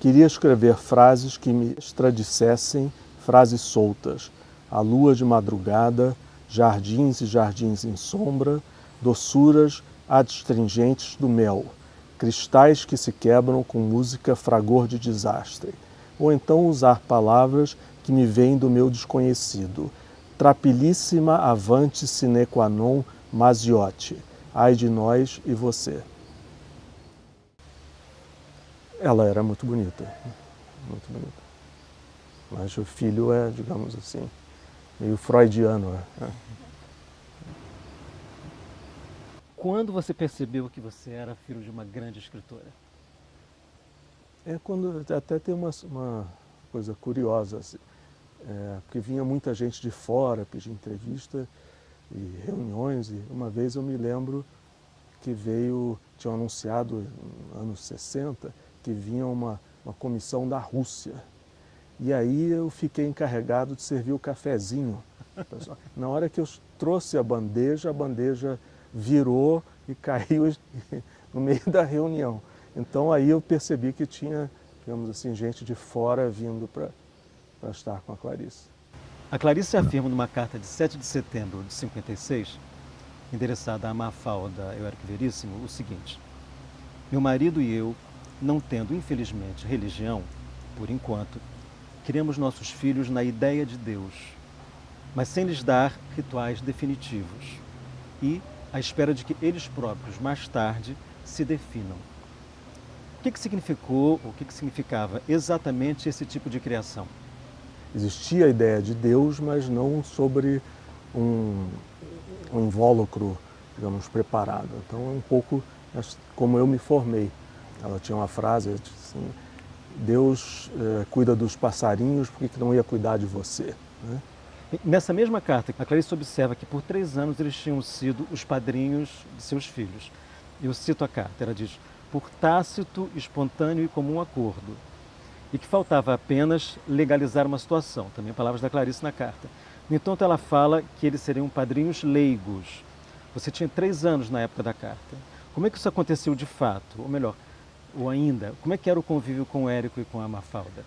Queria escrever frases que me extradissessem frases soltas. A lua de madrugada, jardins e jardins em sombra, doçuras adstringentes do mel, cristais que se quebram com música fragor de desastre. Ou então usar palavras que me vêm do meu desconhecido. Trapilíssima avante sine qua non Masiotti. Ai de nós e você. Ela era muito bonita, muito bonita. Mas o filho é, digamos assim, meio freudiano. Quando você percebeu que você era filho de uma grande escritora? Quando até tem uma coisa curiosa, assim, porque vinha muita gente de fora pedir entrevista e reuniões, e uma vez eu me lembro que tinham anunciado nos anos 60 que vinha uma comissão da Rússia. E aí eu fiquei encarregado de servir o cafezinho. Na hora que eu trouxe a bandeja virou e caiu no meio da reunião. Então aí eu percebi que tinha, digamos assim, gente de fora vindo para estar com a Clarice. A Clarice afirma numa carta de 7 de setembro de 56, endereçada a Mafalda Eurico Veríssimo, o seguinte: meu marido e eu, não tendo infelizmente religião, por enquanto, criamos nossos filhos na ideia de Deus, mas sem lhes dar rituais definitivos e à espera de que eles próprios, mais tarde, se definam. O que significou, o que significava exatamente esse tipo de criação? Existia a ideia de Deus, mas não sobre um invólucro, digamos, preparado. Então é um pouco como eu me formei. Ela tinha uma frase assim: Deus cuida dos passarinhos, por que não ia cuidar de você? Né? Nessa mesma carta, a Clarice observa que por 3 anos eles tinham sido os padrinhos de seus filhos. Eu cito a carta, ela diz: por tácito, espontâneo e comum acordo. E que faltava apenas legalizar uma situação, também palavras da Clarice na carta. No entanto, ela fala que eles seriam padrinhos leigos. Você tinha 3 anos na época da carta. Como é que isso aconteceu de fato? Ou melhor, ou ainda, como é que era o convívio com o Érico e com a Mafalda?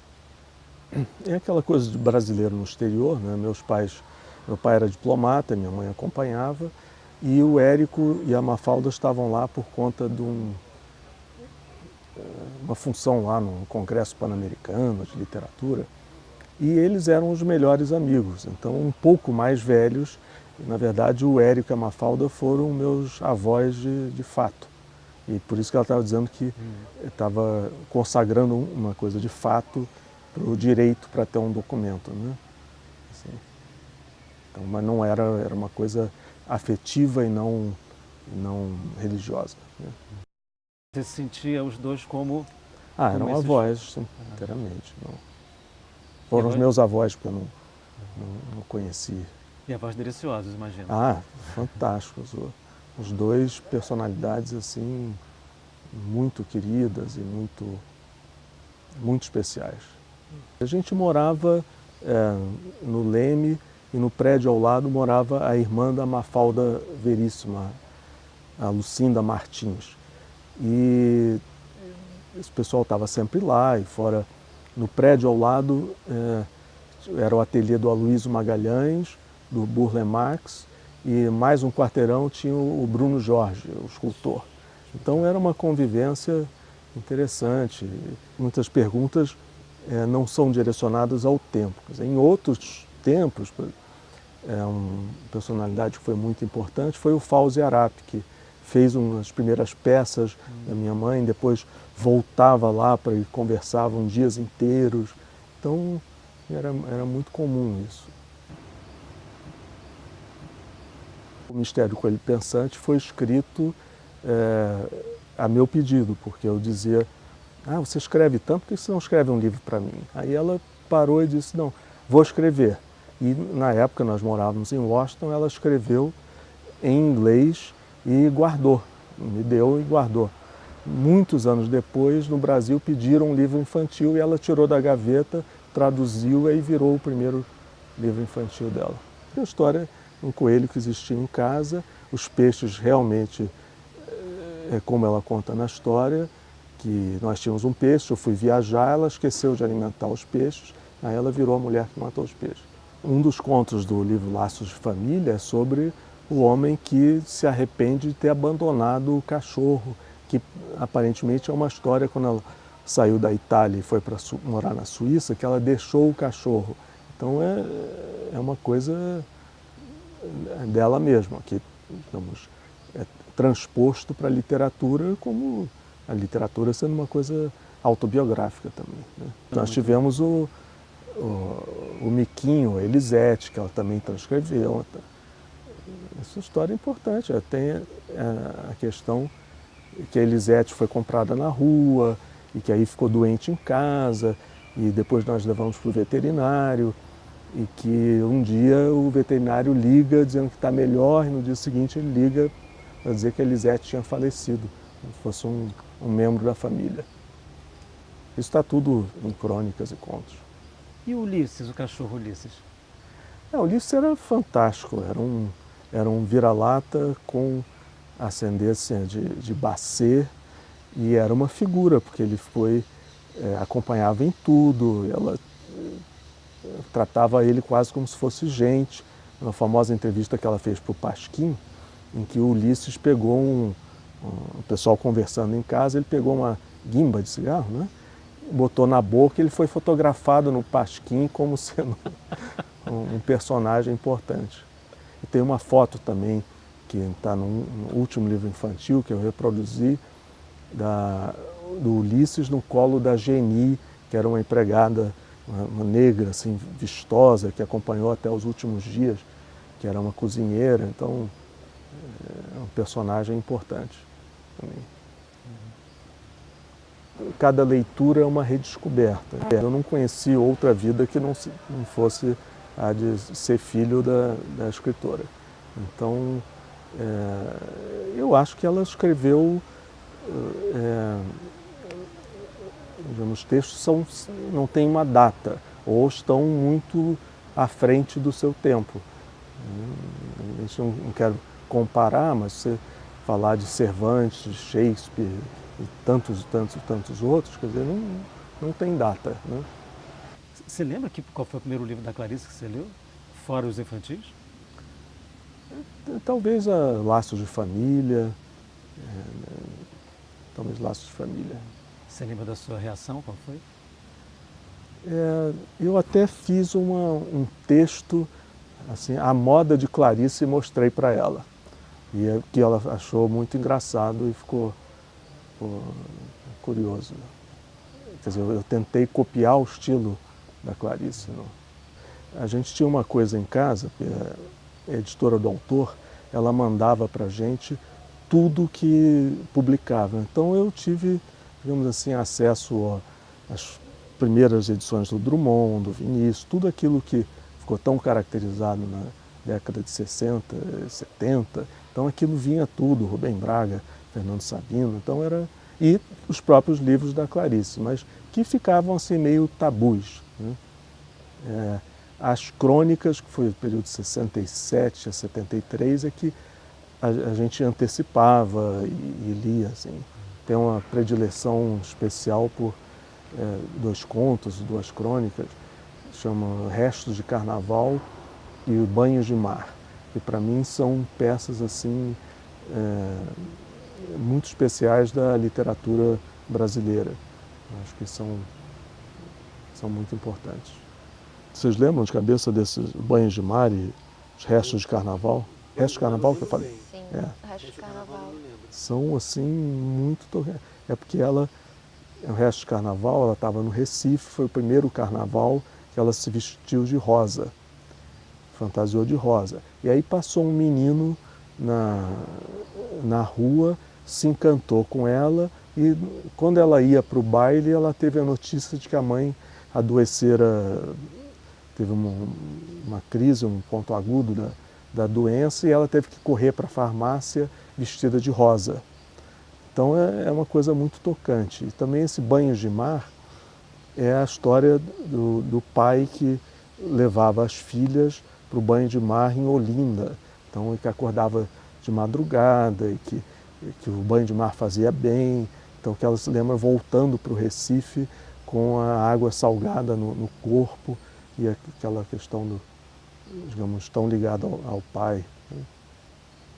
É aquela coisa de brasileiro no exterior, né? Meu pai era diplomata, minha mãe acompanhava, e o Érico e a Mafalda estavam lá por conta de uma função lá no Congresso Pan-Americano de Literatura, e eles eram os melhores amigos, então um pouco mais velhos. Na verdade, o Érico e a Mafalda foram meus avós de fato. E por isso que ela estava dizendo que estava consagrando uma coisa de fato para o direito para ter um documento, né? Assim. Então, mas não era uma coisa afetiva e não religiosa. Né? Você se sentia os dois como... Eram avós, inteiramente. Não. Foram os meus avós, porque eu não conheci. E avós deliciosos, imagino. Fantásticos. Os dois personalidades assim muito queridas e muito especiais. A gente morava no Leme e no prédio ao lado morava a irmã da Mafalda Veríssima, a Lucinda Martins. E esse pessoal estava sempre lá, e fora no prédio ao lado era o ateliê do Aloysio Magalhães, do Burle Marx, e mais um quarteirão tinha o Bruno Jorge, o escultor. Então era uma convivência interessante. Muitas perguntas não são direcionadas ao tempo. Quer dizer, em outros tempos, uma personalidade que foi muito importante foi o Fauzi Arap, que fez umas primeiras peças da minha mãe, depois voltava lá e conversavam dias inteiros. Então era muito comum isso. O Mistério Coelho Pensante foi escrito a meu pedido, porque eu dizia: você escreve tanto, por que você não escreve um livro para mim? Aí ela parou e disse: não, vou escrever. E na época nós morávamos em Washington, ela escreveu em inglês e guardou, me deu e guardou. Muitos anos depois, no Brasil, pediram um livro infantil e ela tirou da gaveta, traduziu e virou o primeiro livro infantil dela. A história: um coelho que existia em casa, os peixes realmente, como ela conta na história, que nós tínhamos um peixe, eu fui viajar, ela esqueceu de alimentar os peixes, aí ela virou a mulher que matou os peixes. Um dos contos do livro Laços de Família é sobre o homem que se arrepende de ter abandonado o cachorro, que aparentemente é uma história quando ela saiu da Itália e foi para morar na Suíça, que ela deixou o cachorro. Então é uma coisa dela mesma, que digamos, é transposto para a literatura, como a literatura sendo uma coisa autobiográfica também, né? Nós tivemos o Miquinho, a Elisete, que ela também transcreveu. Essa história é importante. Tem a questão que a Elisete foi comprada na rua e que aí ficou doente em casa e depois nós levamos para o veterinário e que um dia o veterinário liga dizendo que está melhor e no dia seguinte ele liga para dizer que a Elisete tinha falecido, como se fosse um membro da família. Isso está tudo em crônicas e contos. E o Ulisses, o cachorro Ulisses? O Ulisses era fantástico, era um vira-lata com ascendência de Basset e era uma figura, porque ele acompanhava em tudo, ela tratava ele quase como se fosse gente. Na famosa entrevista que ela fez para o Pasquim, em que o Ulisses pegou o pessoal conversando em casa, ele pegou uma guimba de cigarro, né? Botou na boca e ele foi fotografado no Pasquim como sendo um personagem importante. E tem uma foto também que está no último livro infantil que eu reproduzi, do Ulisses no colo da Geni, que era uma empregada, uma negra assim, vistosa, que acompanhou até os últimos dias, que era uma cozinheira, então é um personagem importante também. Cada leitura é uma redescoberta. Eu não conheci outra vida que não fosse a de ser filho da escritora. Então, eu acho que ela escreveu, os textos não têm uma data, ou estão muito à frente do seu tempo. Isso eu não quero comparar, mas você falar de Cervantes, de Shakespeare e tantos outros, quer dizer, não tem data, né? Você lembra qual foi o primeiro livro da Clarice que você leu, fora os infantis? Talvez Laços de Família, talvez Laços de Família. Você lembra da sua reação, qual foi? Eu até fiz um texto, assim, à moda de Clarice, e mostrei para ela. E que ela achou muito engraçado e ficou curioso. Quer dizer, eu tentei copiar o estilo da Clarice. A gente tinha uma coisa em casa, que a editora do autor, ela mandava para a gente tudo que publicava. Então eu tive, digamos assim, acesso às primeiras edições do Drummond, do Vinícius, tudo aquilo que ficou tão caracterizado na década de 60, 70. Então aquilo vinha tudo, Rubem Braga, Fernando Sabino, então e os próprios livros da Clarice, mas que ficavam assim meio tabus, né? As crônicas, que foi o período de 67 a 73, é que a gente antecipava e lia, assim. Tem uma predileção especial por dois contos, duas crônicas, chama Restos de Carnaval e Banhos de Mar, que para mim são peças assim muito especiais da literatura brasileira. Acho que são muito importantes. Vocês lembram de cabeça desses Banhos de Mar e os Restos de Carnaval? Restos de Carnaval que eu falei? Sim, Restos de Carnaval. São assim muito tocantes. É porque o Restos de Carnaval, ela estava no Recife, foi o primeiro carnaval que ela se vestiu de rosa, fantasiou de rosa. E aí passou um menino na rua, se encantou com ela e quando ela ia para o baile, ela teve a notícia de que a mãe adoecera, teve uma crise, um ponto agudo da doença e ela teve que correr para a farmácia vestida de rosa. Então é uma coisa muito tocante. E também esse Banhos de Mar é a história do pai que levava as filhas para o banho de mar em Olinda. Então, que acordava de madrugada e que o banho de mar fazia bem Então que ela se lembra voltando para o Recife com a água salgada no corpo e aquela questão do, digamos, tão ligada ao pai, né,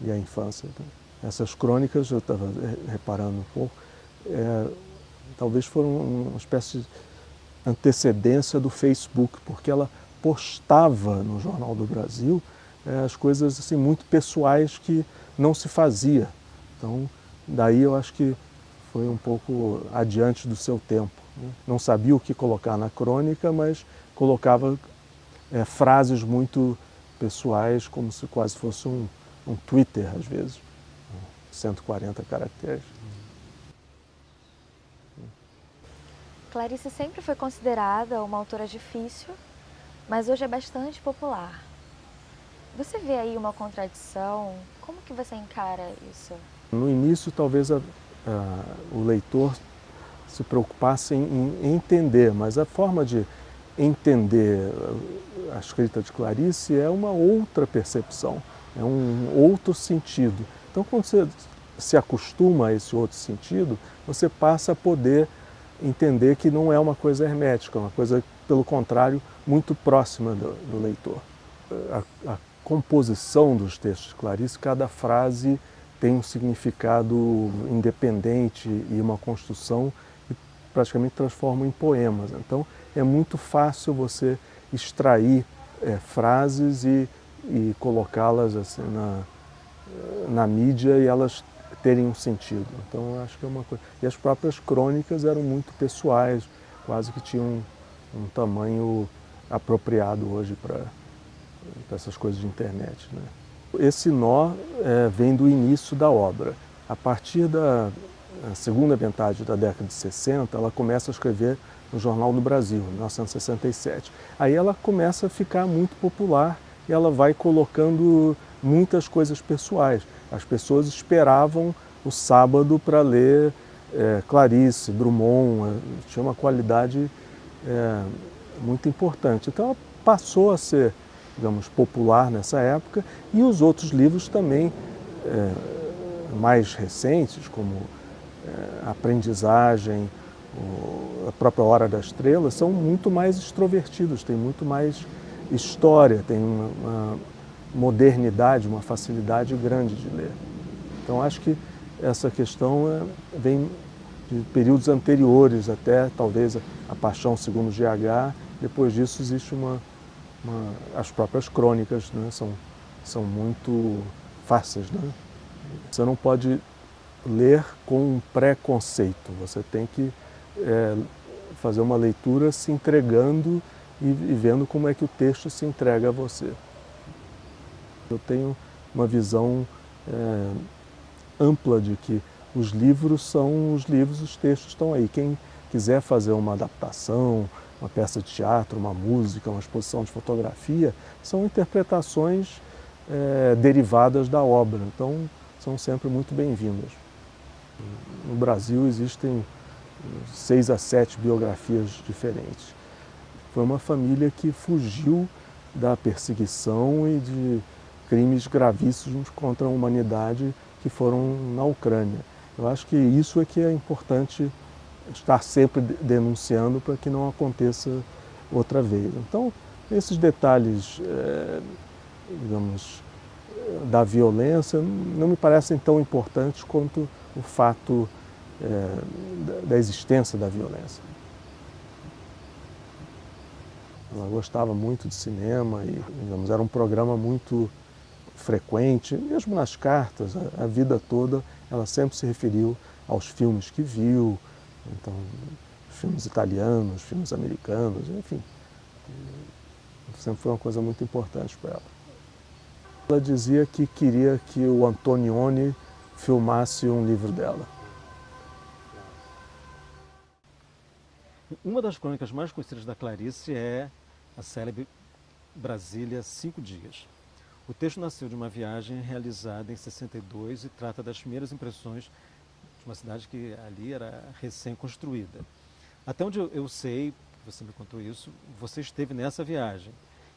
e à infância. Então, essas crônicas, eu estava reparando um pouco, talvez foram uma espécie de antecedência do Facebook, porque ela postava no Jornal do Brasil as coisas assim, muito pessoais que não se fazia. Então, daí eu acho que foi um pouco adiante do seu tempo, né? Não sabia o que colocar na crônica, mas colocava frases muito pessoais, como se quase fosse um Twitter, às vezes, 140 caracteres. Clarice sempre foi considerada uma autora difícil, mas hoje é bastante popular. Você vê aí uma contradição? Como que você encara isso? No início, talvez o leitor se preocupasse em entender, mas a forma de entender a escrita de Clarice é uma outra percepção, é um outro sentido. Então, quando você se acostuma a esse outro sentido, você passa a poder entender que não é uma coisa hermética, é uma coisa, pelo contrário, muito próxima do leitor. A composição dos textos de Clarice, cada frase tem um significado independente e uma construção que praticamente transforma em poemas. Então, é muito fácil você extrair frases e colocá-las assim, na mídia e elas terem um sentido. Então, eu acho que é uma coisa. E as próprias crônicas eram muito pessoais, quase que tinham um tamanho apropriado hoje para essas coisas de internet, né? Esse nó vem do início da obra. A partir da segunda metade da década de 60, ela começa a escrever no Jornal do Brasil, em 1967. Aí ela começa a ficar muito popular e ela vai colocando muitas coisas pessoais. As pessoas esperavam o sábado para ler Clarice, Drummond, tinha uma qualidade muito importante. Então ela passou a ser, digamos, popular nessa época, e os outros livros também, mais recentes, como Aprendizagem, a própria Hora da Estrela, são muito mais extrovertidos, têm muito mais história, têm uma modernidade, uma facilidade grande de ler. Então acho que essa questão vem de períodos anteriores, até talvez a Paixão segundo GH. Depois disso existe as próprias crônicas, né, são muito fáceis, né? Você não pode ler com um preconceito, você tem que fazer uma leitura se entregando e vendo como é que o texto se entrega a você. Eu tenho uma visão ampla de que os livros são os livros, os textos estão aí. Quem quiser fazer uma adaptação, uma peça de teatro, uma música, uma exposição de fotografia, são interpretações derivadas da obra, então são sempre muito bem-vindas. No Brasil existem 6 a 7 biografias diferentes. Foi uma família que fugiu da perseguição e de crimes gravíssimos contra a humanidade que foram na Ucrânia. Eu acho que isso é que é importante estar sempre denunciando para que não aconteça outra vez. Então, esses detalhes, digamos, da violência não me parecem tão importantes quanto o fato da existência da violência. Ela gostava muito de cinema e, digamos, era um programa muito frequente, mesmo nas cartas, a vida toda ela sempre se referiu aos filmes que viu, então, filmes italianos, filmes americanos, enfim, sempre foi uma coisa muito importante para ela. Ela dizia que queria que o Antonioni filmasse um livro dela. Uma das crônicas mais conhecidas da Clarice é a célebre Brasília 5 Dias. O texto nasceu de uma viagem realizada em 62 e trata das primeiras impressões de uma cidade que ali era recém-construída. Até onde eu sei, você me contou isso, você esteve nessa viagem.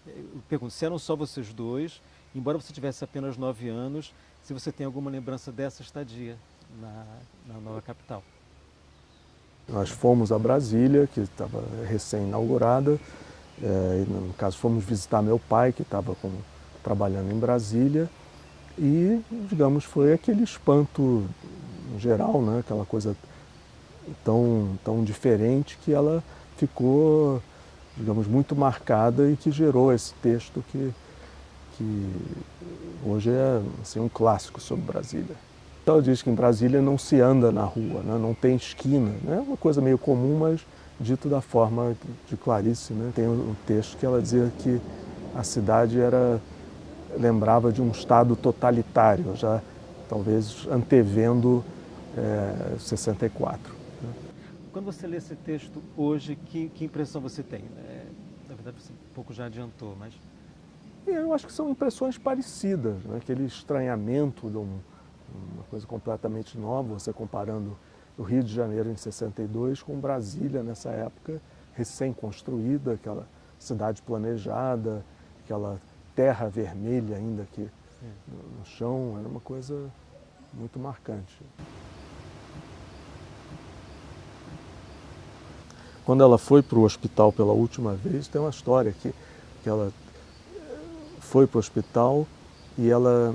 Eu pergunto, se eram só vocês dois, embora você tivesse apenas 9 anos, se você tem alguma lembrança dessa estadia na nova capital? Nós fomos a Brasília, que estava recém-inaugurada, no caso fomos visitar meu pai, que estava trabalhando em Brasília, e, digamos, foi aquele espanto geral, né? Aquela coisa tão diferente que ela ficou, digamos, muito marcada e que gerou esse texto que hoje é assim, um clássico sobre Brasília. Ela diz que em Brasília não se anda na rua, né? Não tem esquina, né? É uma coisa meio comum, mas dito da forma de Clarice, né? Tem um texto que ela dizia que a cidade lembrava de um estado totalitário, já talvez antevendo 64. Né? Quando você lê esse texto hoje, que impressão você tem? Na verdade, você um pouco já adiantou, mas... Eu acho que são impressões parecidas, né? Aquele estranhamento de uma coisa completamente nova, você comparando o Rio de Janeiro em 62 com Brasília nessa época, recém-construída, aquela cidade planejada, aquela terra vermelha ainda aqui no chão, era uma coisa muito marcante. Quando ela foi para o hospital pela última vez, tem uma história que ela foi para o hospital e ela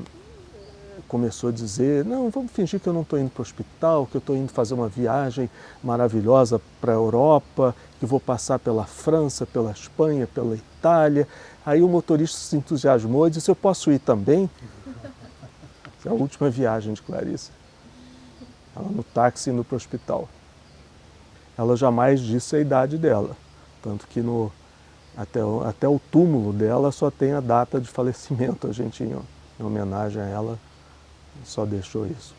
começou a dizer, não, vamos fingir que eu não estou indo para o hospital, que eu estou indo fazer uma viagem maravilhosa para a Europa, que vou passar pela França, pela Espanha, pela Itália. Aí o motorista se entusiasmou e disse, eu posso ir também? Essa é a última viagem de Clarice. Ela no táxi indo para o hospital. Ela jamais disse a idade dela, tanto que até o túmulo dela só tem a data de falecimento. A gente, em homenagem a ela, só deixou isso.